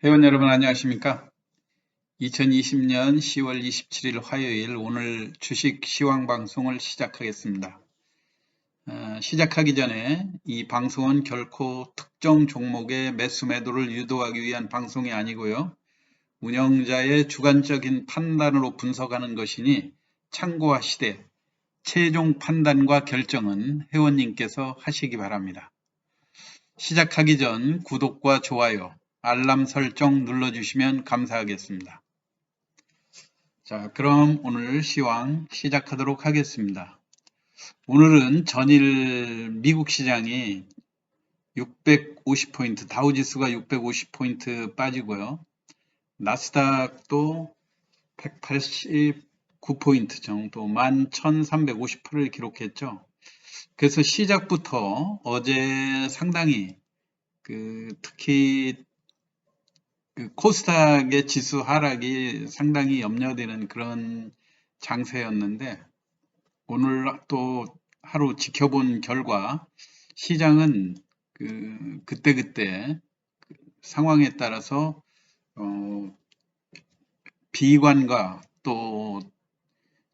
회원 여러분 안녕하십니까? 2020년 10월 27일 화요일 오늘 주식 시황 방송을 시작하겠습니다. 시작하기 전에 이 방송은 결코 특정 종목의 매수 매도를 유도하기 위한 방송이 아니고요. 운영자의 주관적인 판단으로 분석하는 것이니 참고하시되 최종 판단과 결정은 회원님께서 하시기 바랍니다. 시작하기 전 구독과 좋아요, 알람 설정 눌러주시면 감사하겠습니다. 자, 그럼 오늘 시황 시작하도록 하겠습니다. 오늘은 전일 미국 시장이 650포인트, 다우지수가 650포인트 빠지고요. 나스닥도 189포인트 정도, 11,358을 기록했죠. 그래서 시작부터 어제 상당히 특히 코스닥의 지수 하락이 상당히 염려되는 그런 장세였는데 오늘 또 하루 지켜본 결과 시장은 그때그때 상황에 따라서 비관과 또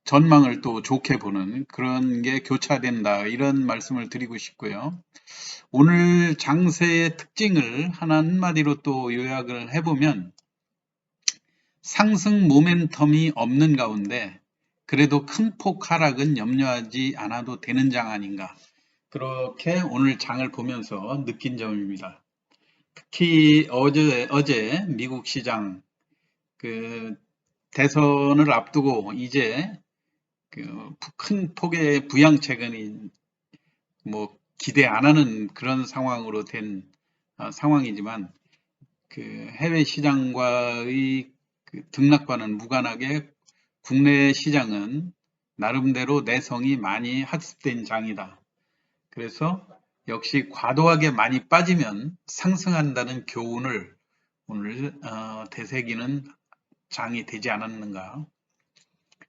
전망을 또 좋게 보는 그런 게 교차된다, 이런 말씀을 드리고 싶고요. 오늘 장세의 특징을 한마디로 또 요약을 해보면 상승 모멘텀이 없는 가운데 그래도 큰 폭 하락은 염려하지 않아도 되는 장 아닌가, 그렇게 오늘 장을 보면서 느낀 점입니다. 특히 어제 미국 시장 대선을 앞두고 이제 큰 폭의 부양책은 뭐 기대 안 하는 그런 상황으로 된 상황이지만 해외 시장과의 등락과는 무관하게 국내 시장은 나름대로 내성이 많이 학습된 장이다. 그래서 역시 과도하게 많이 빠지면 상승한다는 교훈을 오늘 되새기는 장이 되지 않았는가.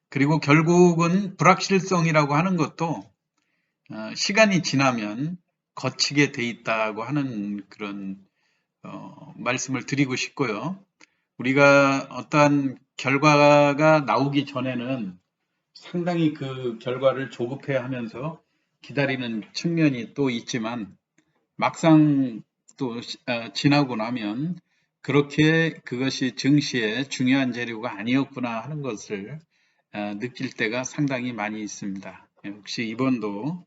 그리고 결국은 불확실성이라고 하는 것도 시간이 지나면 거치게 돼 있다고 하는 그런 말씀을 드리고 싶고요. 우리가 어떠한 결과가 나오기 전에는 상당히 그 결과를 조급해 하면서 기다리는 측면이 또 있지만 막상 또 지나고 나면 그렇게 그것이 증시의 중요한 재료가 아니었구나 하는 것을 느낄 때가 상당히 많이 있습니다. 혹시 이번도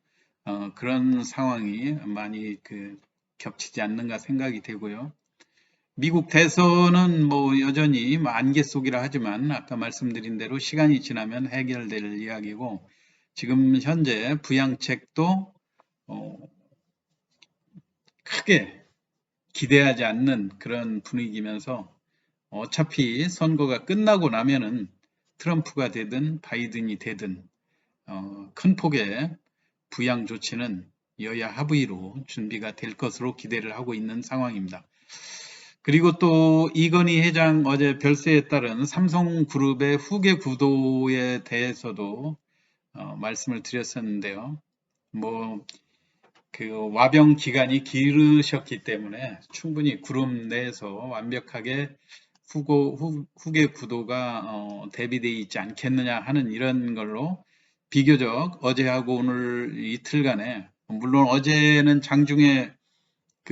그런 상황이 많이 겹치지 않는가 생각이 되고요. 미국 대선은 뭐 여전히 안개 속이라 하지만 아까 말씀드린 대로 시간이 지나면 해결될 이야기고, 지금 현재 부양책도 크게 기대하지 않는 그런 분위기면서 어차피 선거가 끝나고 나면은 트럼프가 되든 바이든이 되든 큰 폭의 부양 조치는 여야 합의로 준비가 될 것으로 기대를 하고 있는 상황입니다. 그리고 또 이건희 회장 어제 별세에 따른 삼성그룹의 후계 구도에 대해서도 말씀을 드렸었는데요. 와병 기간이 길으셨기 때문에 충분히 그룹 내에서 완벽하게 후계 구도가 대비되어 있지 않겠느냐 하는 이런 걸로 비교적 어제하고 오늘 이틀간에, 물론 어제는 장중에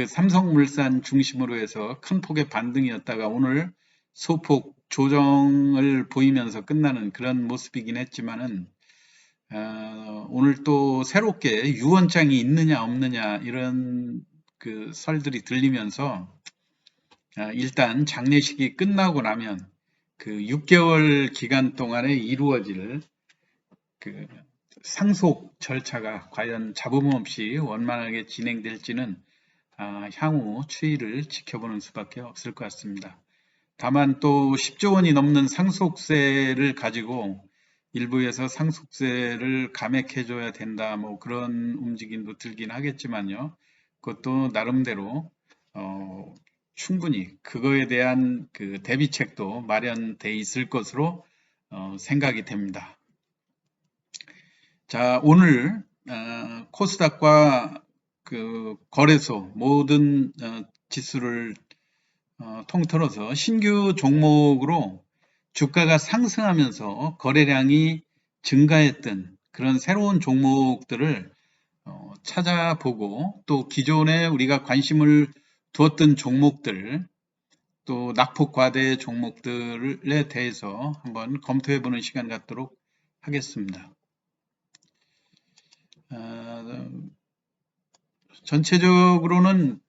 삼성물산 중심으로 해서 큰 폭의 반등이었다가 오늘 소폭 조정을 보이면서 끝나는 그런 모습이긴 했지만은 오늘 또 새롭게 유언장이 있느냐 없느냐 이런 설들이 들리면서 일단 장례식이 끝나고 나면 6개월 기간 동안에 이루어질 상속 절차가 과연 잡음 없이 원만하게 진행될지는 향후 추이를 지켜보는 수밖에 없을 것 같습니다. 다만 또 10조 원이 넘는 상속세를 가지고 일부에서 상속세를 감액해줘야 된다, 뭐 그런 움직임도 들긴 하겠지만요. 그것도 나름대로 충분히 그거에 대한 대비책도 마련돼 있을 것으로 생각이 됩니다. 자, 오늘 코스닥과 거래소 모든 지수를 통틀어서 신규 종목으로 주가가 상승하면서 거래량이 증가했던 그런 새로운 종목들을 찾아보고 또 기존에 우리가 관심을 두었던 종목들 또 낙폭 과대 종목들에 대해서 한번 검토해보는 시간 갖도록 하겠습니다. 전체적으로는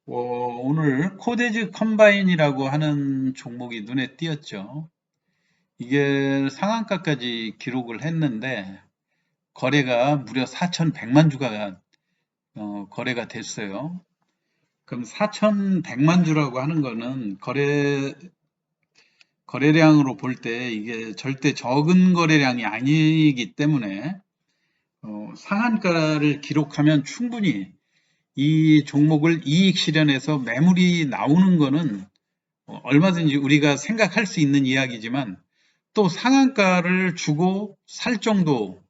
오늘 코데즈 컴바인이라고 하는 종목이 눈에 띄었죠. 이게 상한가까지 기록을 했는데 거래가 무려 4,100만 주가 거래가 됐어요. 그럼 4,100만 주라고 하는 거는 거래량으로 볼 때 이게 절대 적은 거래량이 아니기 때문에 상한가를 기록하면 충분히 이 종목을 이익 실현해서 매물이 나오는 거는 얼마든지 우리가 생각할 수 있는 이야기지만 또 상한가를 주고 살 정도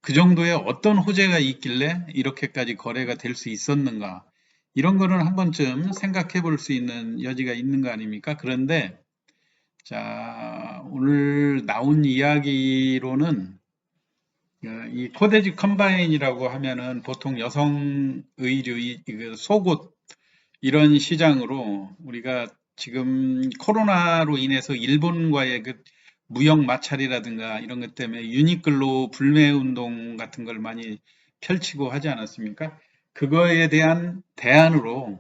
그 정도의 어떤 호재가 있길래 이렇게까지 거래가 될 수 있었는가 이런 거는 한 번쯤 생각해 볼 수 있는 여지가 있는 거 아닙니까? 그런데 자 오늘 나온 이야기로는 이 코데지 컴바인이라고 하면은 보통 여성 의류, 속옷 이런 시장으로 우리가 지금 코로나로 인해서 일본과의 그 무역 마찰이라든가 이런 것 때문에 유니클로 불매 운동 같은 걸 많이 펼치고 하지 않았습니까? 그거에 대한 대안으로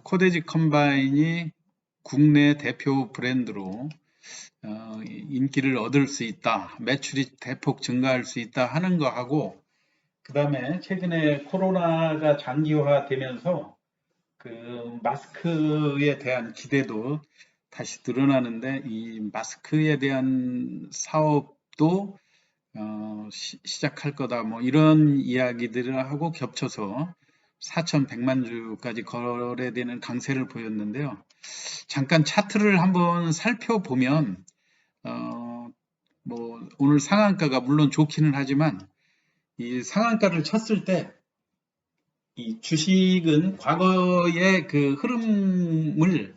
코데지 컴바인이 국내 대표 브랜드로 인기를 얻을 수 있다, 매출이 대폭 증가할 수 있다 하는 거하고 그 다음에 최근에 코로나가 장기화되면서 그 마스크에 대한 기대도 다시 늘어나는데 이 마스크에 대한 사업도 시작할 거다 뭐 이런 이야기들하고 겹쳐서 4,100만 주까지 거래되는 강세를 보였는데요. 잠깐 차트를 한번 살펴보면 뭐 오늘 상한가가 물론 좋기는 하지만 이 상한가를 쳤을 때 이 주식은 과거의 그 흐름을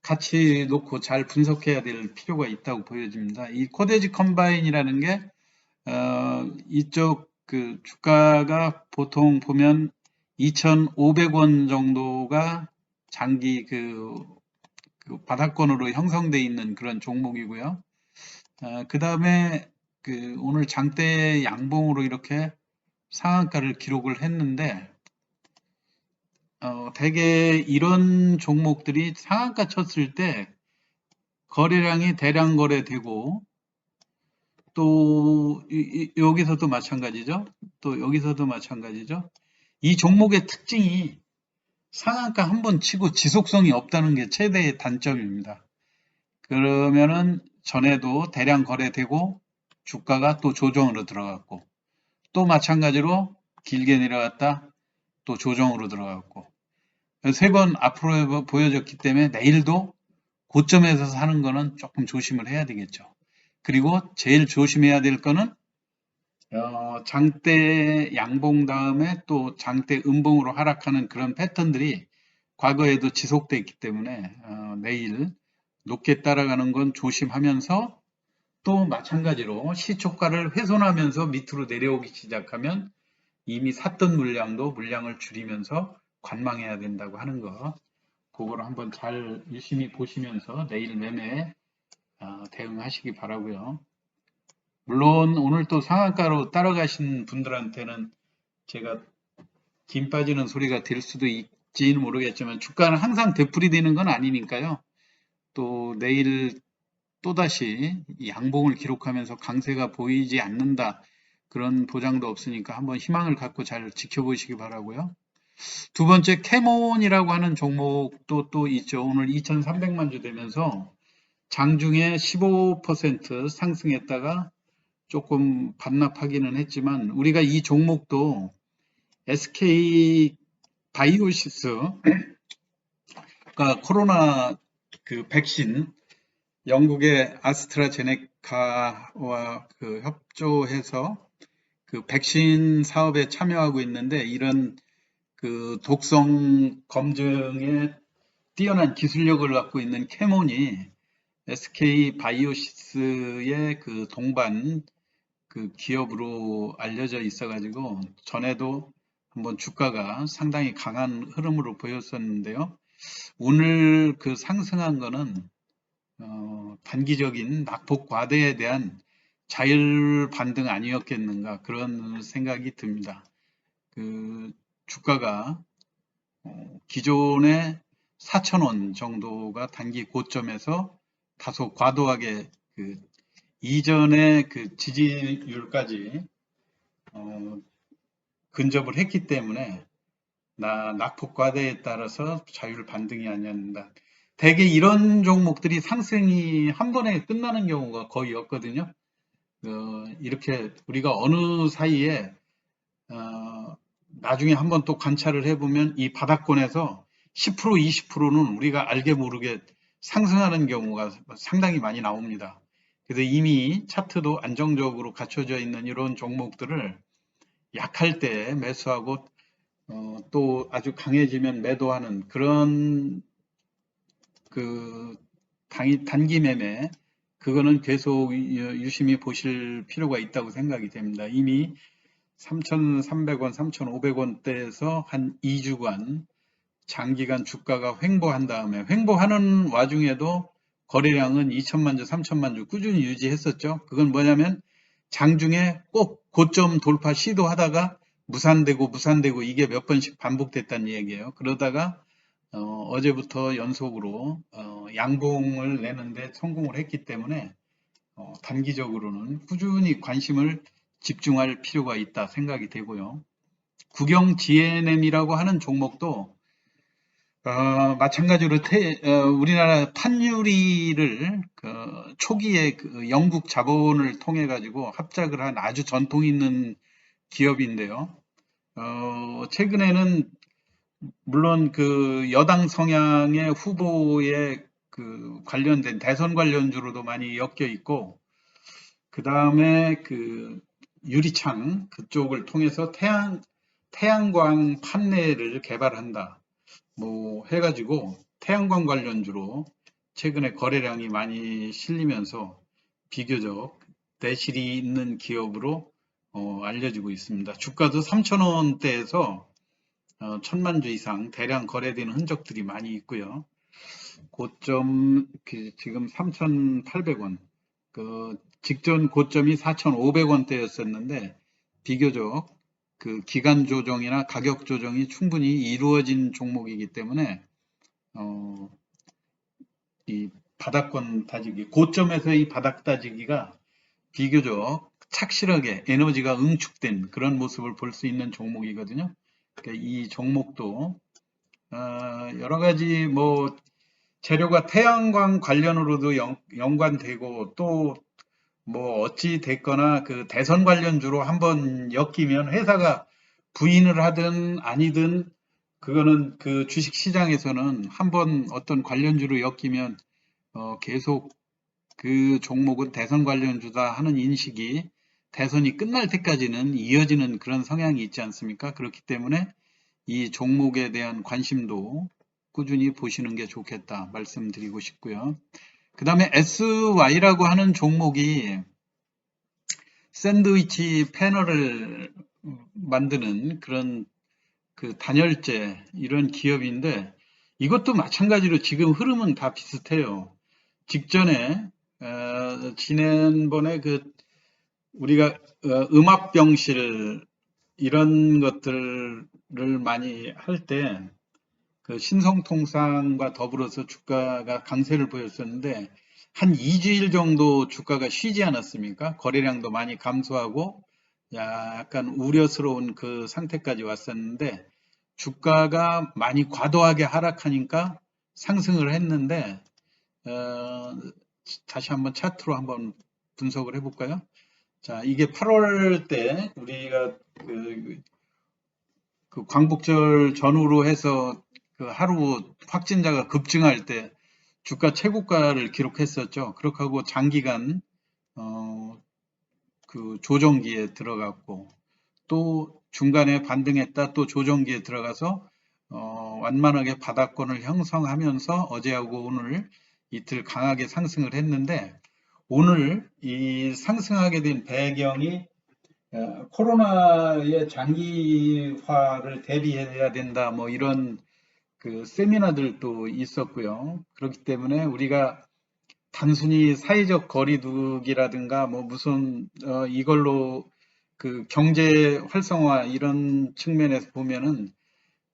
같이 놓고 잘 분석해야 될 필요가 있다고 보여집니다. 이 코데지 컴바인이라는 게 이쪽 그 주가가 보통 보면 2,500원 정도가 장기 그 바닥권으로 형성되어 있는 그런 종목이고요. 그 다음에 그 오늘 장대 양봉으로 이렇게 상한가를 기록을 했는데 대개 이런 종목들이 상한가 쳤을 때 거래량이 대량 거래되고 또 여기서도 마찬가지죠. 또 여기서도 마찬가지죠. 이 종목의 특징이 상한가 한번 치고 지속성이 없다는 게 최대의 단점입니다. 그러면은 전에도 대량 거래되고 주가가 또 조정으로 들어갔고 또 마찬가지로 길게 내려갔다 또 조정으로 들어갔고 세 번 앞으로 보여졌기 때문에 내일도 고점에서 사는 거는 조금 조심을 해야 되겠죠. 그리고 제일 조심해야 될 거는 장대 양봉 다음에 또 장대 음봉으로 하락하는 그런 패턴들이 과거에도 지속되어 있기 때문에 내일 높게 따라가는 건 조심하면서 또 마찬가지로 시초가를 훼손하면서 밑으로 내려오기 시작하면 이미 샀던 물량을 줄이면서 관망해야 된다고 하는 거 그거를 한번 잘 열심히 보시면서 내일 매매에 대응하시기 바라고요. 물론 오늘 또 상한가로 따라가신 분들한테는 제가 김 빠지는 소리가 될 수도 있지는 모르겠지만 주가는 항상 되풀이되는 건 아니니까요. 또 내일 또다시 양봉을 기록하면서 강세가 보이지 않는다. 그런 보장도 없으니까 한번 희망을 갖고 잘 지켜보시기 바라고요. 두 번째 캐몬이라고 하는 종목도 또 있죠. 오늘 2,300만 주 되면서 장중에 15% 상승했다가 조금 반납하기는 했지만 우리가 이 종목도 SK 바이오시스가 코로나 그 백신 영국의 아스트라제네카와 그 협조해서 그 백신 사업에 참여하고 있는데 이런 그 독성 검증에 뛰어난 기술력을 갖고 있는 캐몬이 SK 바이오시스의 그 동반 그 기업으로 알려져 있어가지고 전에도 한번 주가가 상당히 강한 흐름으로 보였었는데요. 오늘 그 상승한 거는 단기적인 낙폭 과대에 대한 자율 반등 아니었겠는가 그런 생각이 듭니다. 그 주가가 기존의 4,000원 정도가 단기 고점에서 다소 과도하게 그 이전의 그 지지율까지 근접을 했기 때문에 낙폭 과대에 따라서 자율 반등이 아니었는가. 대개 이런 종목들이 상승이 한 번에 끝나는 경우가 거의 없거든요. 이렇게 우리가 어느 사이에 나중에 한번 또 관찰을 해보면 이 바닥권에서 10% 20%는 우리가 알게 모르게 상승하는 경우가 상당히 많이 나옵니다. 그래서 이미 차트도 안정적으로 갖춰져 있는 이런 종목들을 약할 때 매수하고 또 아주 강해지면 매도하는 그런 그 단기 매매 그거는 계속 유심히 보실 필요가 있다고 생각이 됩니다. 이미 3,300원, 3,500원대에서 한 2주간 장기간 주가가 횡보한 다음에 횡보하는 와중에도 거래량은 2천만 주, 3천만 주 꾸준히 유지했었죠. 그건 뭐냐면 장중에 꼭 고점 돌파 시도하다가 무산되고 이게 몇 번씩 반복됐다는 얘기예요. 그러다가 어제부터 연속으로 양봉을 내는데 성공을 했기 때문에 단기적으로는 꾸준히 관심을 집중할 필요가 있다 생각이 되고요. 국영 GNM이라고 하는 종목도 마찬가지로 우리나라 판유리를 초기에 그 영국 자본을 통해 가지고 합작을 한 아주 전통 있는 기업인데요. 최근에는 물론 그 여당 성향의 후보에 그 관련된 대선 관련주로도 많이 엮여 있고, 그 다음에 그 유리창 그쪽을 통해서 태양광 판넬을 개발한다. 뭐 해가지고 태양광 관련주로 최근에 거래량이 많이 실리면서 비교적 내실이 있는 기업으로 알려지고 있습니다. 주가도 3,000원대에서 1,000만 주 이상 대량 거래되는 흔적들이 많이 있고요. 고점 지금 3,800원, 그 직전 고점이 4,500원대였었는데 비교적 그 기간 조정이나 가격 조정이 충분히 이루어진 종목이기 때문에 이 바닥권 다지기, 고점에서의 바닥 다지기가 비교적 착실하게 에너지가 응축된 그런 모습을 볼 수 있는 종목이거든요. 그러니까 이 종목도 여러 가지 뭐 재료가 태양광 관련으로도 연관되고 또 뭐 어찌 됐거나 그 대선 관련주로 한번 엮이면 회사가 부인을 하든 아니든 그거는 그 주식 시장에서는 한번 어떤 관련주로 엮이면 계속 그 종목은 대선 관련주다 하는 인식이 대선이 끝날 때까지는 이어지는 그런 성향이 있지 않습니까? 그렇기 때문에 이 종목에 대한 관심도 꾸준히 보시는 게 좋겠다 말씀드리고 싶고요. 그 다음에 SY라고 하는 종목이 샌드위치 패널을 만드는 그런 그 단열재 이런 기업인데 이것도 마찬가지로 지금 흐름은 다 비슷해요. 직전에 지난번에 그 우리가 음압병실 이런 것들을 많이 할 때 그 신성통상과 더불어서 주가가 강세를 보였었는데 한 2주일 정도 주가가 쉬지 않았습니까? 거래량도 많이 감소하고 약간 우려스러운 그 상태까지 왔었는데 주가가 많이 과도하게 하락하니까 상승을 했는데 다시 한번 차트로 한번 분석을 해볼까요? 자, 이게 8월 때 우리가 그 광복절 전후로 해서 그 하루 확진자가 급증할 때 주가 최고가를 기록했었죠. 그렇게 하고 장기간 그 조정기에 들어갔고 또 중간에 반등했다 또 조정기에 들어가서 완만하게 바닥권을 형성하면서 어제하고 오늘 이틀 강하게 상승을 했는데, 오늘 이 상승하게 된 배경이 코로나의 장기화를 대비해야 된다, 뭐 이런 그 세미나들도 있었고요. 그렇기 때문에 우리가 단순히 사회적 거리두기라든가 뭐 무슨 이걸로 그 경제 활성화 이런 측면에서 보면은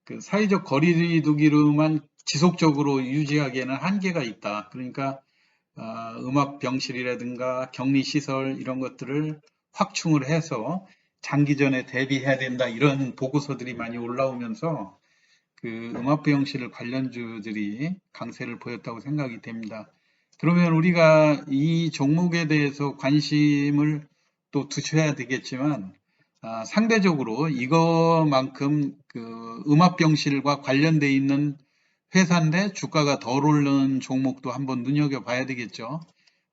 그 사회적 거리두기로만 지속적으로 유지하기에는 한계가 있다. 그러니까 음압 병실이라든가 격리 시설 이런 것들을 확충을 해서 장기전에 대비해야 된다. 이런 보고서들이 많이 올라오면서 그 음압 병실 관련주들이 강세를 보였다고 생각이 됩니다. 그러면 우리가 이 종목에 대해서 관심을 또 두셔야 되겠지만, 상대적으로 이거만큼 그 음압병실과 관련돼 있는 회사인데 주가가 덜 오르는 종목도 한번 눈여겨봐야 되겠죠.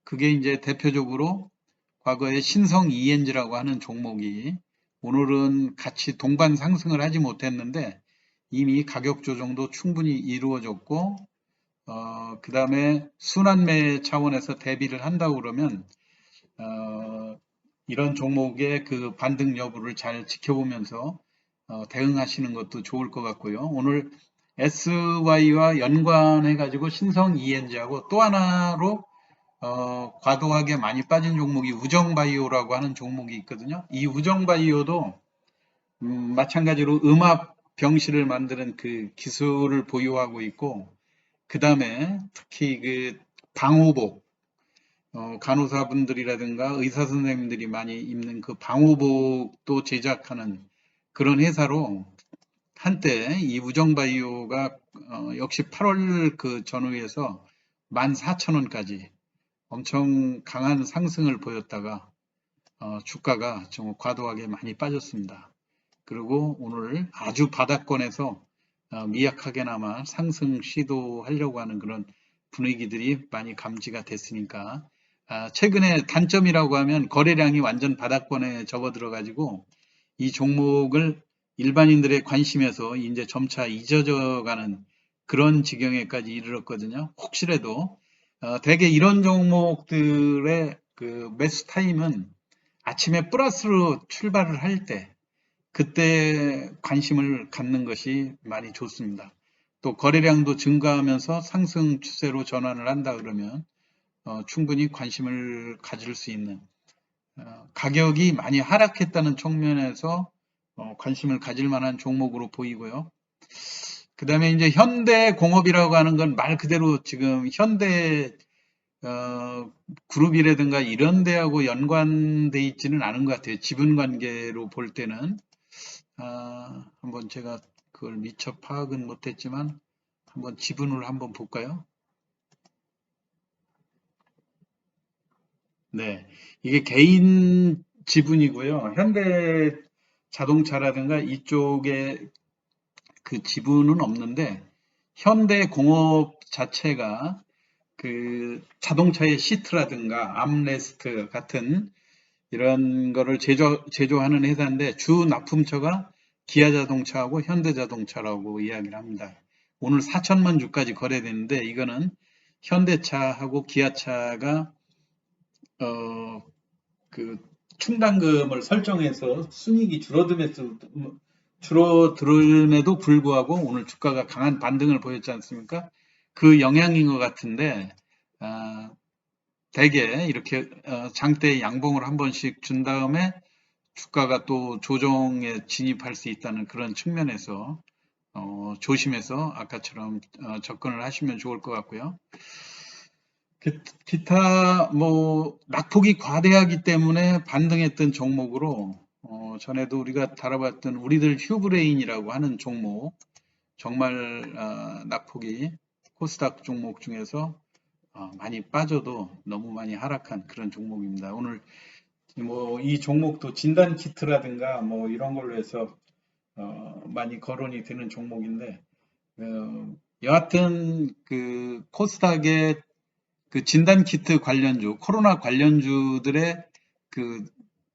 그게 이제 대표적으로 과거에 신성 ENG라고 하는 종목이 오늘은 같이 동반 상승을 하지 못했는데 이미 가격 조정도 충분히 이루어졌고, 그 다음에 순환매 차원에서 대비를 한다고 그러면 이런 종목의 그 반등 여부를 잘 지켜보면서 대응하시는 것도 좋을 것 같고요. 오늘 SY와 연관해가지고 신성 ENG하고 또 하나로 과도하게 많이 빠진 종목이 우정바이오라고 하는 종목이 있거든요. 이 우정바이오도 마찬가지로 음압 병실을 만드는 그 기술을 보유하고 있고, 그 다음에 특히 그 방호복, 간호사분들이라든가 의사 선생님들이 많이 입는 그 방호복도 제작하는 그런 회사로 한때 이 우정바이오가 역시 8월 그 전후에서 14,000원까지 엄청 강한 상승을 보였다가 주가가 좀 과도하게 많이 빠졌습니다. 그리고 오늘 아주 바닥권에서 미약하게나마 상승 시도하려고 하는 그런 분위기들이 많이 감지가 됐으니까, 최근에 단점이라고 하면 거래량이 완전 바닥권에 접어들어가지고 이 종목을 일반인들의 관심에서 이제 점차 잊어져가는 그런 지경에까지 이르렀거든요. 혹시라도 대개 이런 종목들의 그 매수 타임은 아침에 플러스로 출발을 할 때, 그때 관심을 갖는 것이 많이 좋습니다. 또 거래량도 증가하면서 상승 추세로 전환을 한다 그러면 충분히 관심을 가질 수 있는, 가격이 많이 하락했다는 측면에서 관심을 가질 만한 종목으로 보이고요. 그 다음에 이제 현대공업이라고 하는 건 말 그대로 지금 현대 그룹이라든가 이런 데하고 연관돼 있지는 않은 것 같아요. 지분 관계로 볼 때는. 한번 제가 그걸 미처 파악은 못했지만 한번 지분을 한번 볼까요? 네, 이게 개인 지분이고요. 현대 자동차라든가 이쪽에 그 지분은 없는데 현대공업 자체가 그 자동차의 시트라든가 암레스트 같은 이런 거를 제조하는 회사인데 주 납품처가 기아자동차하고 현대자동차라고 이야기를 합니다. 오늘 4천만 주까지 거래되는데 이거는 현대차하고 기아차가 그 충당금을 설정해서 순이익이 줄어들음에도 불구하고 오늘 주가가 강한 반등을 보였지 않습니까? 그 영향인 것 같은데, 대개 이렇게 장대 양봉을 한 번씩 준 다음에 주가가 또 조정에 진입할 수 있다는 그런 측면에서 조심해서 아까처럼 접근을 하시면 좋을 것 같고요. 기타 뭐 낙폭이 과대하기 때문에 반등했던 종목으로 전에도 우리가 다뤄봤던 우리들 휴브레인이라고 하는 종목, 정말 낙폭이 코스닥 종목 중에서 많이 빠져도 너무 많이 하락한 그런 종목입니다. 오늘 뭐 이 종목도 진단 키트라든가 뭐 이런 걸로 해서 많이 거론이 되는 종목인데, 여하튼 그 코스닥의 그 진단 키트 관련주, 코로나 관련주들의 그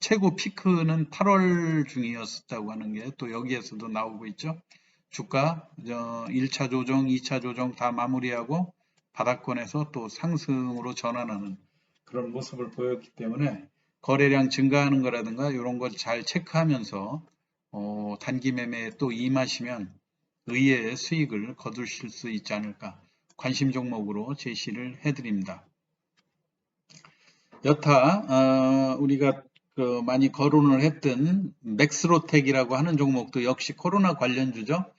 최고 피크는 8월 중이었다고 하는 게 또 여기에서도 나오고 있죠. 주가 1차 조정, 2차 조정 다 마무리하고 바닥권에서 또 상승으로 전환하는 그런 모습을 보였기 때문에 거래량 증가하는 거라든가 이런 걸 잘 체크하면서 단기 매매에 또 임하시면 의외의 수익을 거두실 수 있지 않을까 관심 종목으로 제시를 해드립니다. 여타 우리가 많이 거론을 했던 맥스로텍이라고 하는 종목도 역시 코로나 관련주죠.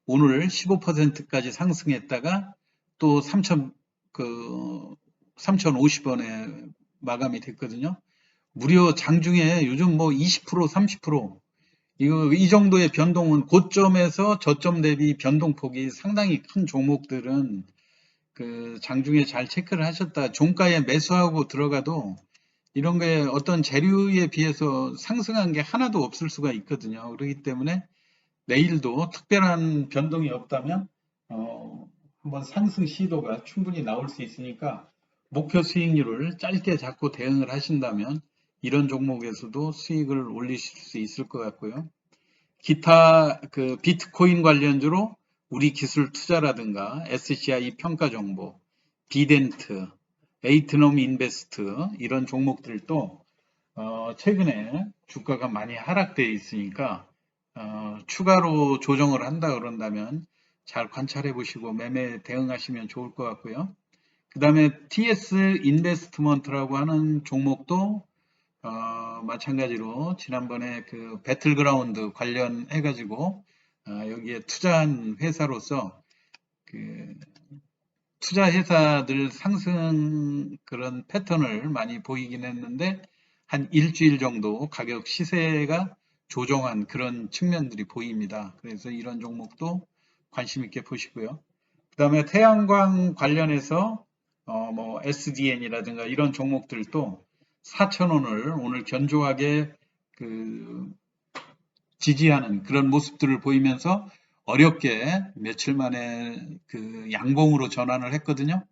오늘 15%까지 상승했다가 또 3,050원에 마감이 됐거든요. 무려 장중에 요즘 뭐 20%, 30% 이 정도의 변동은 고점에서 저점 대비 변동폭이 상당히 큰 종목들은 장중에 잘 체크를 하셨다. 종가에 매수하고 들어가도 이런 게 어떤 재료에 비해서 상승한 게 하나도 없을 수가 있거든요. 그렇기 때문에 내일도 특별한 변동이 없다면 한번 상승 시도가 충분히 나올 수 있으니까 목표 수익률을 짧게 잡고 대응을 하신다면 이런 종목에서도 수익을 올리실 수 있을 것 같고요. 기타 비트코인 관련주로 우리 기술 투자라든가 SCI 평가 정보, 비덴트, 에이트넘 인베스트 이런 종목들도 최근에 주가가 많이 하락되어 있으니까 추가로 조정을 한다 그런다면 잘 관찰해 보시고 매매 대응하시면 좋을 것 같고요. 그 다음에 TS 인베스트먼트라고 하는 종목도 마찬가지로 지난번에 배틀그라운드 관련해 가지고 여기에 투자한 회사로서 투자 회사들 상승 그런 패턴을 많이 보이긴 했는데 한 일주일 정도 가격 시세가 조정한 그런 측면들이 보입니다. 그래서 이런 종목도 관심 있게 보시고요. 그 다음에 태양광 관련해서 뭐 SDN이라든가 이런 종목들도 4,000원을 오늘 견조하게 지지하는 그런 모습들을 보이면서 어렵게 며칠 만에 양봉으로 전환을 했거든요.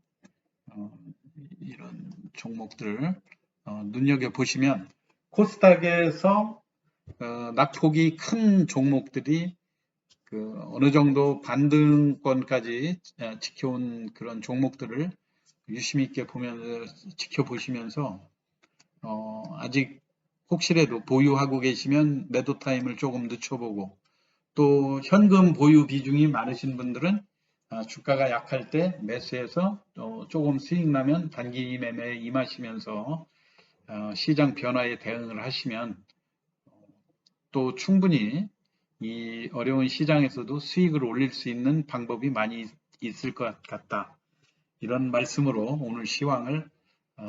이런 종목들 눈여겨보시면 코스닥에서 낙폭이 큰 종목들이 어느 정도 반등권까지 지켜온 그런 종목들을 유심히 있게 보면서 지켜보시면서 아직 혹시라도 보유하고 계시면 매도 타임을 조금 늦춰보고 또 현금 보유 비중이 많으신 분들은 주가가 약할 때 매수해서 조금 수익 나면 단기 매매에 임하시면서 시장 변화에 대응을 하시면 또 충분히 이 어려운 시장에서도 수익을 올릴 수 있는 방법이 많이 있을 것 같다. 이런 말씀으로 오늘 시황을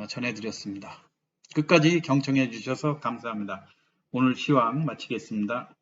전해드렸습니다. 끝까지 경청해 주셔서 감사합니다. 오늘 시황 마치겠습니다.